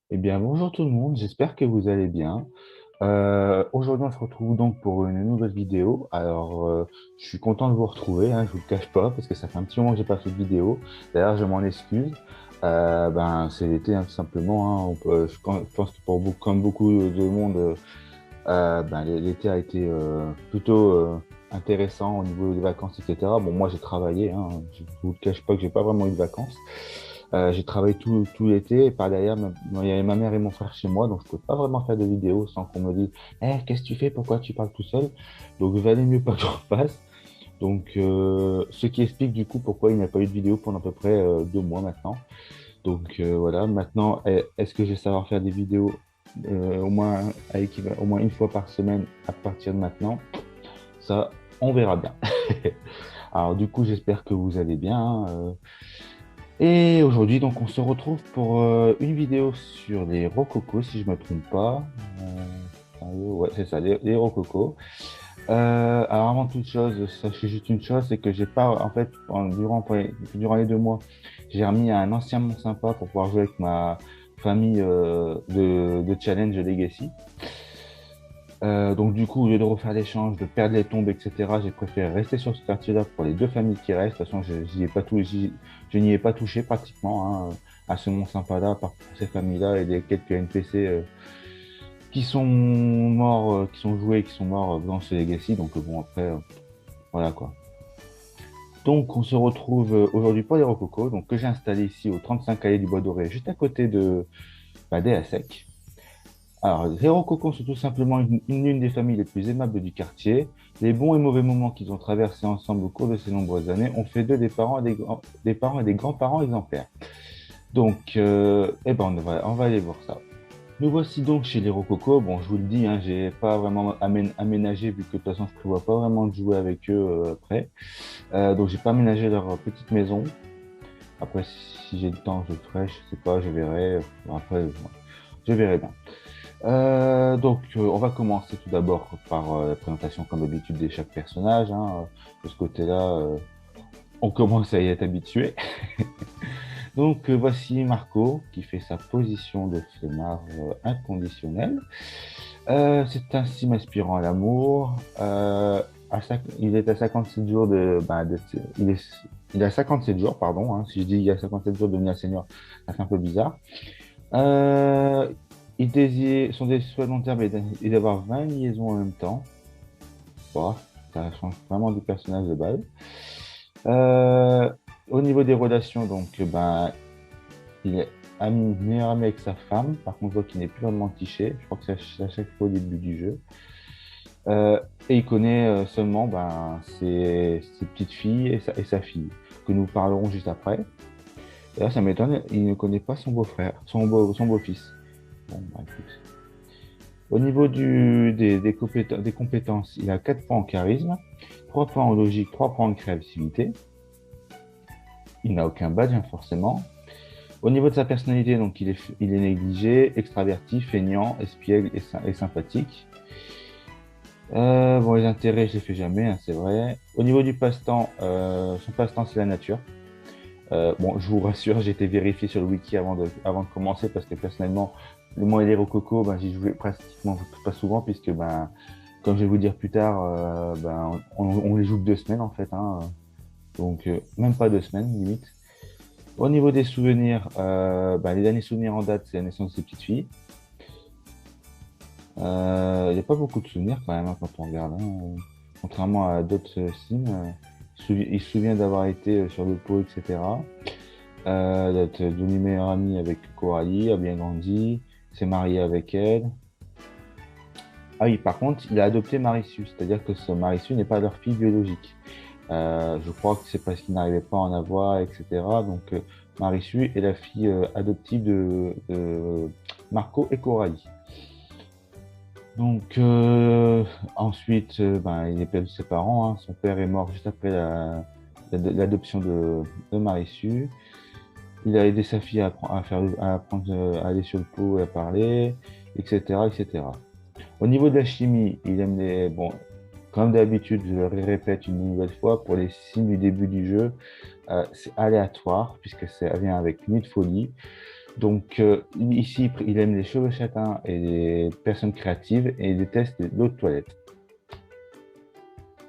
Eh bien, bonjour tout le monde, j'espère que vous allez bien. Aujourd'hui, on se retrouve donc pour une nouvelle vidéo. Je suis content de vous retrouver, hein, je vous le cache pas, parce que ça fait un petit moment que j'ai pas fait de vidéo. D'ailleurs, je m'en excuse. C'est l'été, hein, tout simplement, hein. Je pense que comme beaucoup de monde, l'été a été plutôt intéressant au niveau des vacances, etc. Bon, moi, j'ai travaillé, hein, je vous le cache pas que j'ai pas vraiment eu de vacances. J'ai travaillé tout l'été et par derrière, il y avait ma mère et mon frère chez moi, donc je ne pouvais pas vraiment faire de vidéos sans qu'on me dise qu'est-ce que tu fais? Pourquoi tu parles tout seul? Donc, il valait mieux pas que j'en fasse. Ce qui explique du coup pourquoi il n'y a pas eu de vidéo pendant à peu près 2 mois maintenant. Voilà, maintenant, est-ce que je vais savoir faire des vidéos au moins une fois par semaine à partir de maintenant? Ça, on verra bien. Alors, du coup, j'espère que vous allez bien, hein. Et aujourd'hui, donc, on se retrouve pour une vidéo sur les rococo, si je ne me trompe pas. Ouais, c'est ça, les rococo. Alors, avant toute chose, sachez juste une chose, c'est que j'ai pas, en fait, durant les 2 mois, j'ai remis un ancien Mont Sympa pour pouvoir jouer avec ma famille de Challenge Legacy. Donc du coup, au lieu de refaire l'échange, de perdre les tombes, etc., j'ai préféré rester sur ce quartier-là pour les deux familles qui restent. De toute façon, je n'y ai pas touché pratiquement, hein, à ce Mont Sympa-là, par ces familles-là et des quelques NPC qui sont morts, qui sont joués, qui sont morts dans ce Legacy. Bon, après, voilà quoi. Donc on se retrouve aujourd'hui pour les Rococo, donc que j'ai installé ici au 35 Allée du Bois Doré, juste à côté des ASEC. Alors, les Rococons sont tout simplement une des familles les plus aimables du quartier. Les bons et mauvais moments qu'ils ont traversés ensemble au cours de ces nombreuses années ont fait d'eux des parents et des grands-parents exemplaires. On va aller voir ça. Nous voici donc chez les Rococo. Bon, je vous le dis, hein, j'ai pas vraiment aménagé vu que de toute façon, je prévois pas vraiment de jouer avec eux après. Donc, j'ai pas aménagé leur petite maison. Après, si j'ai le temps, je le ferai. Je sais pas, je verrai. Après, je verrai bien. On va commencer tout d'abord par la présentation, comme d'habitude, de chaque personnage, hein. De ce côté-là, on commence à y être habitué. Voici Marco, qui fait sa position de flemmard inconditionnel. C'est ainsi m'aspirant à l'amour. Il est à 57 jours il est à 57 jours, pardon, hein. Si je dis il y a 57 jours de devenir senior, ça fait un peu bizarre. Euh, son souhait long terme est d'avoir 20 liaisons en même temps. Bon, ça change vraiment du personnage de base. Euh, Au niveau des relations, il est meilleur ami avec sa femme. Par contre, je vois qu'il n'est plus vraiment tiché. Je crois que c'est à chaque fois au début du jeu. Et il connaît seulement ses petites filles et sa fille, que nous parlerons juste après. Et là, ça m'étonne, il ne connaît pas son beau-frère, son beau-fils. Bon, écoute. Au niveau des compétences, il a 4 points en charisme, 3 points en logique, 3 points en créativité. Il n'a aucun badge, hein, forcément. Au niveau de sa personnalité, donc il est négligé, extraverti, feignant, espiègle et sympathique. Bon, les intérêts, je les fais jamais, hein, c'est vrai. Au niveau du passe-temps, son passe-temps, c'est la nature. Bon, je vous rassure, j'ai été vérifié sur le wiki avant de commencer parce que personnellement, le moi et les Rococo, j'y jouais pratiquement pas souvent puisque, comme je vais vous dire plus tard, on les joue que 2 semaines en fait, hein. Même pas 2 semaines limite. Au niveau des souvenirs, les derniers souvenirs en date, c'est la naissance de ses petites filles. Il n'y a pas beaucoup de souvenirs quand même, hein, quand on regarde, hein. Contrairement à d'autres sims, il se souvient d'avoir été sur le pot, etc. D'être devenu meilleur ami avec Coralie, a bien grandi, s'est marié avec elle. Ah oui, par contre, il a adopté Marissu, c'est-à-dire que ce Marissu n'est pas leur fille biologique. Je crois que c'est parce qu'il n'arrivait pas à en avoir, etc. Marissu est la fille adoptive de Marco et Coralie. Ensuite, il est perdu de ses parents, hein. Son père est mort juste après l'adoption de Marissu. Il a aidé sa fille à apprendre à aller sur le pot et à parler, etc., etc. Au niveau de la chimie, il aime les... Bon, comme d'habitude, je le répète une nouvelle fois, pour les signes du début du jeu, c'est aléatoire, puisque ça vient avec Nuit de folie. Donc, ici, il aime les cheveux châtains et les personnes créatives et il déteste l'eau de toilette.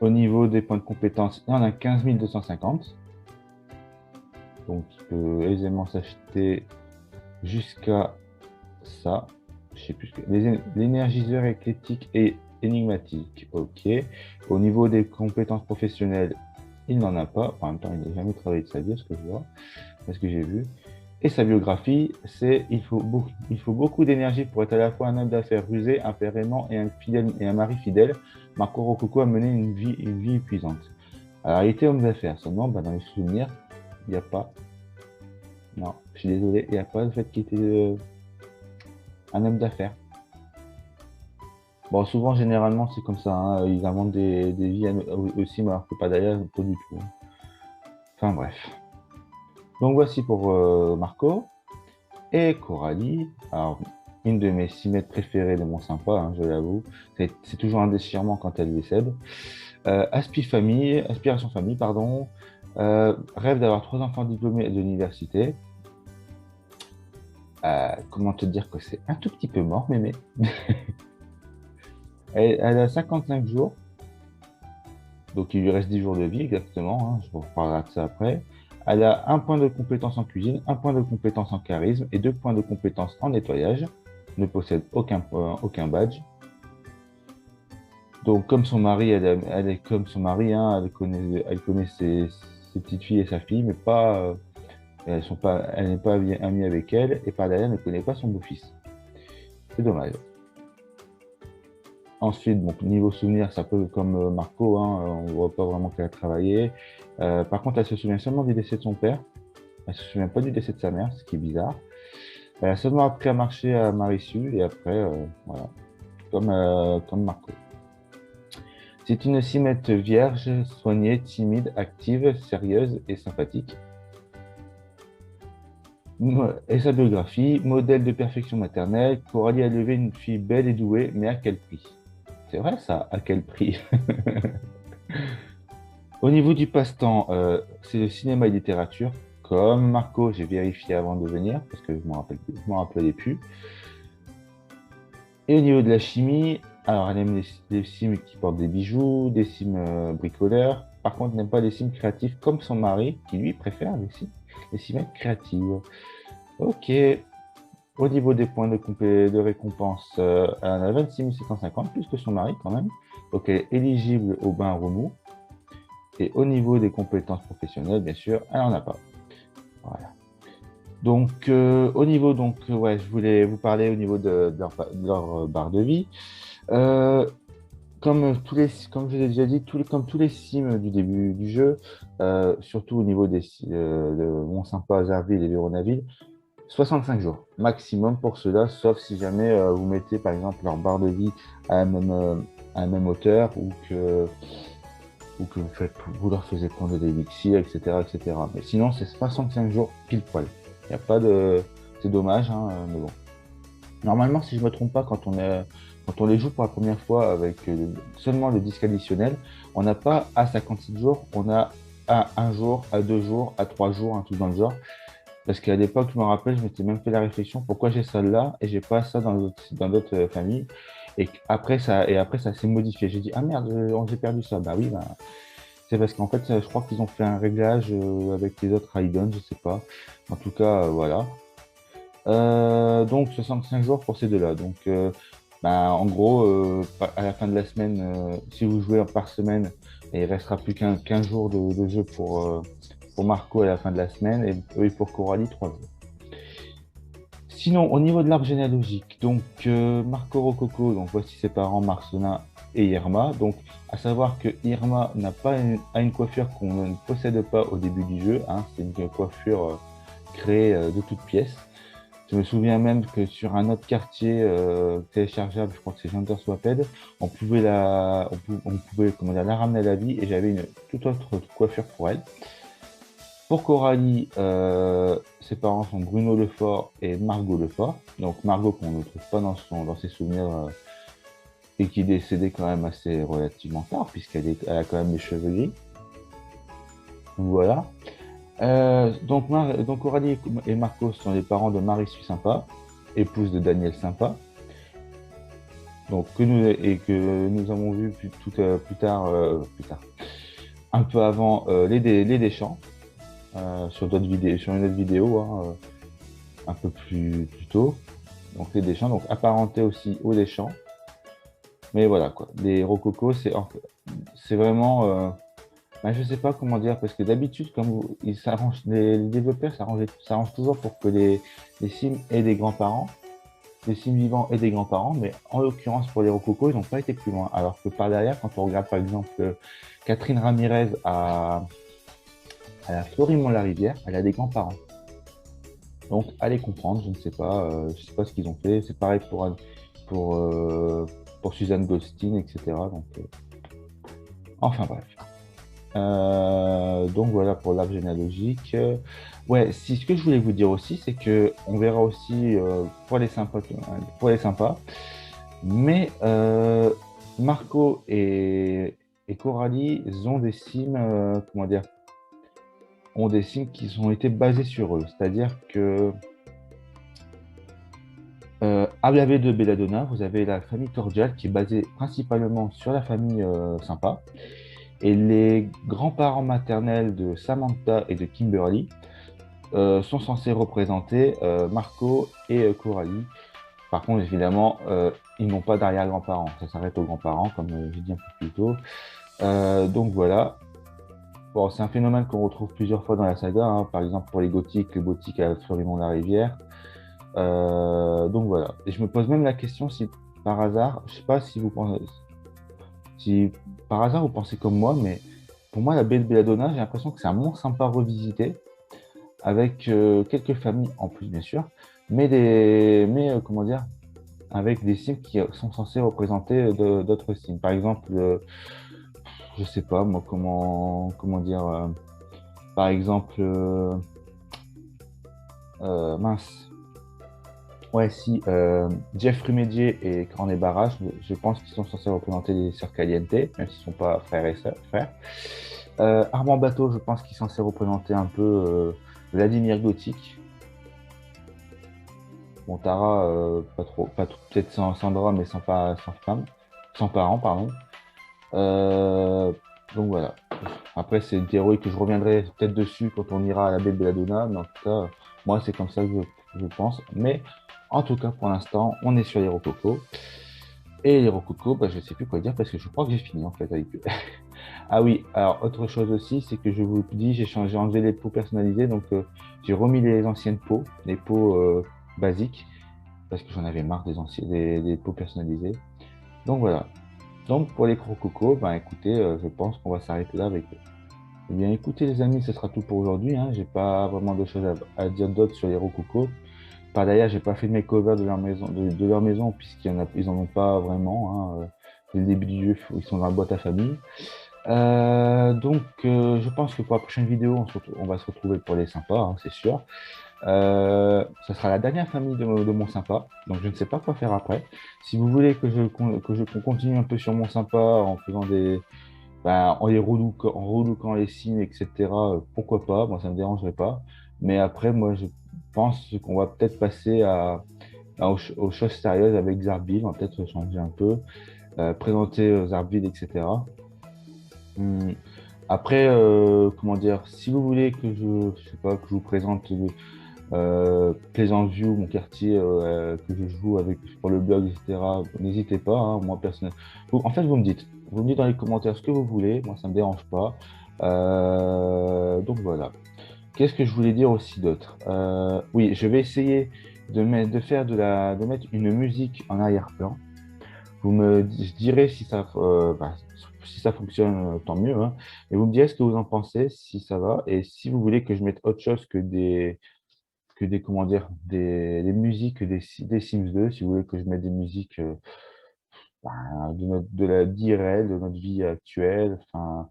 Au niveau des points de compétence, il en a 15 250. Donc, il peut aisément s'acheter jusqu'à ça. Je sais plus ce que... L'énergiseur éclectique et énigmatique. OK. Au niveau des compétences professionnelles, il n'en a pas. En même temps, il n'a jamais travaillé de sa vie, ce que je vois, ce que j'ai vu. Et sa biographie, c'est il faut beaucoup d'énergie pour être à la fois un homme d'affaires rusé, un père aimant et un mari fidèle. Marco Rococo a mené une vie épuisante. Alors, il était homme d'affaires, seulement dans les souvenirs, il n'y a pas. Non, je suis désolé, il n'y a pas le fait qu'il était un homme d'affaires. Bon, souvent, généralement, c'est comme ça, hein. Ils inventent des vies aussi, mais alors que pas d'ailleurs, pas du tout, hein. Enfin bref. Donc voici pour Marco. Et Coralie, alors une de mes 6 mètres préférées de mon sympa, hein, je l'avoue. C'est toujours un déchirement quand elle décède. Aspiration famille, pardon. Rêve d'avoir 3 enfants diplômés de l'université. Comment te dire que c'est un tout petit peu mort, mémé. Elle a 55 jours, donc il lui reste 10 jours de vie exactement, hein, je vous reparlerai de ça après. Elle a 1 point de compétence en cuisine, 1 point de compétence en charisme et 2 points de compétence en nettoyage. Ne possède aucun badge. Donc, comme son mari, elle est comme son mari, hein, elle connaît ses petites filles et sa fille, mais pas, elle n'est pas amie avec elle, et par derrière, elle ne connaît pas son beau-fils. C'est dommage. Ensuite, donc, niveau souvenir, ça peut, comme Marco, hein, on ne voit pas vraiment qu'elle a travaillé. Par contre, elle se souvient seulement du décès de son père. Elle ne se souvient pas du décès de sa mère, ce qui est bizarre. Elle a seulement appris à marcher à Marissu, et après, voilà, comme Marco. C'est une cimette vierge, soignée, timide, active, sérieuse et sympathique. Et sa biographie, modèle de perfection maternelle, Coralie a élevé une fille belle et douée, mais à quel prix? C'est vrai ça, à quel prix? Au niveau du passe-temps, c'est le cinéma et littérature. Comme Marco, j'ai vérifié avant de venir, parce que je ne m'en rappelais plus. Et au niveau de la chimie, alors elle aime les sims qui portent des bijoux, des sims bricoleurs. Par contre, elle n'aime pas les sims créatifs comme son mari, qui lui préfère les sims créatives. Ok. Au niveau des points de récompense, elle en a 26 750, plus que son mari quand même. Donc elle est éligible au bain remous. Et au niveau des compétences professionnelles, bien sûr, elle n'en a pas. Voilà. Donc, au niveau, donc, ouais, je voulais vous parler au niveau de leur barre de vie. Euh, comme je l'ai déjà dit, comme tous les sims du début du jeu, surtout au niveau de Mont-Sympa, Jarville et Véronaville, 65 jours maximum pour cela, sauf si jamais vous mettez par exemple leur barre de vie à la même hauteur ou que vous leur faisiez prendre des élixirs, etc., etc. Mais sinon, c'est 65 jours pile poil. Il n'y a pas de. C'est dommage, hein, mais bon. Normalement, si je ne me trompe pas, quand on les joue pour la première fois avec seulement le disque additionnel, on n'a pas à 57 jours, on a à 1 jour, à 2 jours, à 3 jours, un truc dans le genre. Parce qu'à l'époque, je me rappelle, je m'étais même fait la réflexion, pourquoi j'ai ça là et j'ai pas ça dans d'autres familles. Et après, ça s'est modifié. J'ai dit, ah merde, j'ai perdu ça. Bah oui, bah, c'est parce qu'en fait, je crois qu'ils ont fait un réglage avec les autres Raiden, je sais pas. En tout cas, voilà. Donc 65 jours pour ces deux-là. Donc bah, en gros, à la fin de la semaine, si vous jouez par semaine, il restera plus qu'un 15 jours de jeu pour Marco à la fin de la semaine et pour Coralie 3 jours. Sinon, au niveau de l'arbre généalogique, donc Marco Rococo, donc voici ses parents Marcelin et Irma. Donc, à savoir que Irma a une coiffure qu'on ne possède pas au début du jeu, hein. C'est une coiffure créée de toutes pièces. Je me souviens même que sur un autre quartier téléchargeable, je crois que c'est Gender Swapped, on pouvait comment dire, la ramener à la vie et j'avais une toute autre coiffure pour elle. Pour Coralie, ses parents sont Bruno Lefort et Margot Lefort. Donc Margot qu'on ne trouve pas dans ses souvenirs et qui est décédée quand même assez relativement tard puisqu'elle a quand même les cheveux gris. Donc voilà. Donc Coralie et Marco sont les parents de Marie Suis Sympa, épouse de Daniel Sympa, donc que nous avons vu plus tard, un peu avant les Deschamps sur d'autres vidéos, sur une autre vidéo, hein, un peu plus tôt. Donc les Deschamps, donc apparentés aussi aux Deschamps. Mais voilà quoi, les Rococo, c'est vraiment, ben, je sais pas comment dire, parce que d'habitude, ils s'arrangent, les développeurs s'arrangent toujours pour que les Sims aient des grands-parents, les Sims vivants aient des grands-parents, mais en l'occurrence pour les Rococo, ils n'ont pas été plus loin. Alors que par derrière, quand on regarde par exemple Catherine Ramirez à la Florimont-la-Rivière, elle a des grands-parents. Donc, allez comprendre, je sais pas ce qu'ils ont fait. C'est pareil pour, euh, pour Suzanne Goldstein, etc. Donc, enfin bref. Donc voilà pour l'arbre généalogique. Ouais, si ce que je voulais vous dire aussi, c'est que on verra aussi pour les sympas. Mais Marco et Coralie ils ont des sims, comment dire, ont des sims qui ont été basés sur eux. C'est-à-dire que à la baie de Belladonna, vous avez la famille Cordial qui est basée principalement sur la famille Sympa. Et les grands-parents maternels de Samantha et de Kimberly sont censés représenter Marco et Coralie. Par contre, évidemment, ils n'ont pas d'arrière-grands-parents. Ça s'arrête aux grands-parents, comme j'ai dit un peu plus tôt. Donc voilà. Bon, c'est un phénomène qu'on retrouve plusieurs fois dans la saga, hein. Par exemple, pour les gothiques à Florimont-la-Rivière. Donc voilà. Et je me pose même la question si par hasard, je sais pas si vous pensez, si par hasard vous pensez comme moi, mais pour moi, la Belle Belladonna, j'ai l'impression que c'est un monde sympa revisité, avec quelques familles en plus, bien sûr, comment dire, avec des sims qui sont censés représenter d'autres sims. Par exemple, je sais pas moi comment dire, par exemple, mince. Ouais, si Jeff Rumédier et Cornet Barrage, je pense qu'ils sont censés représenter les sœurs Caliente, même s'ils ne sont pas frères et sœurs, frères. Armand Bateau, je pense qu'il est censé représenter un peu Vladimir Gothic. Bon, Tara, peut-être Sandra, mais sans femme, sans parents, pardon. Euh, donc voilà. Après, c'est une théorie que je reviendrai peut-être dessus quand on ira à la baie de Belladonna, mais en tout cas, moi, c'est comme ça que je pense. Mais en tout cas, pour l'instant, on est sur les Rococo. Et les Rococo, bah, je ne sais plus quoi dire parce que je crois que j'ai fini en fait avec eux. Ah oui, alors autre chose aussi, c'est que je vous dis, j'ai enlevé les pots personnalisés, donc j'ai remis les anciennes pots, les pots basiques, parce que j'en avais marre des pots personnalisés. Donc voilà. Donc pour les Rococo, ben écoutez, je pense qu'on va s'arrêter là avec eux. Eh bien, écoutez, les amis, ce sera tout pour aujourd'hui, hein. J'ai pas vraiment de choses à dire d'autres sur les Rococo. Par d'ailleurs, j'ai pas fait de makeover de leur maison, ils en ont pas vraiment, hein. Dès le début du jeu, ils sont dans la boîte à famille. Je pense que pour la prochaine vidéo, on va se retrouver pour les sympas, hein, c'est sûr. Ça sera la dernière famille de mon sympa, donc je ne sais pas quoi faire après. Si vous voulez qu'on continue un peu sur mon sympa en faisant en en relooking les signes, etc., pourquoi pas, moi ça me dérangerait pas. Mais après, moi je pense qu'on va peut-être passer aux choses sérieuses avec Zarbil, on va peut-être changer un peu, présenter Zarbil, etc. Hum, Après, comment dire, si vous voulez je sais pas, que je vous présente Pleasant View, mon quartier que je joue avec pour le blog, etc., n'hésitez pas, hein, moi personnellement. En fait, vous me dites dans les commentaires ce que vous voulez, moi ça me dérange pas. Donc voilà. Qu'est-ce que je voulais dire aussi d'autre? Oui, je vais essayer de mettre une musique en arrière-plan. Je dirais si ça fonctionne, tant mieux, hein. Et vous me direz ce que vous en pensez, si ça va, et si vous voulez que je mette autre chose comment dire, des musiques des Sims 2, si vous voulez que je mette des musiques de la vie réelle, de notre vie actuelle, enfin,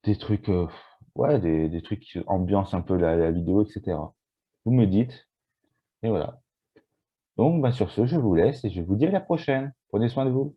des trucs, des trucs qui ambiancent un peu la vidéo, etc. Vous me dites, et voilà. Donc, bah, sur ce, je vous laisse et je vous dis à la prochaine. Prenez soin de vous.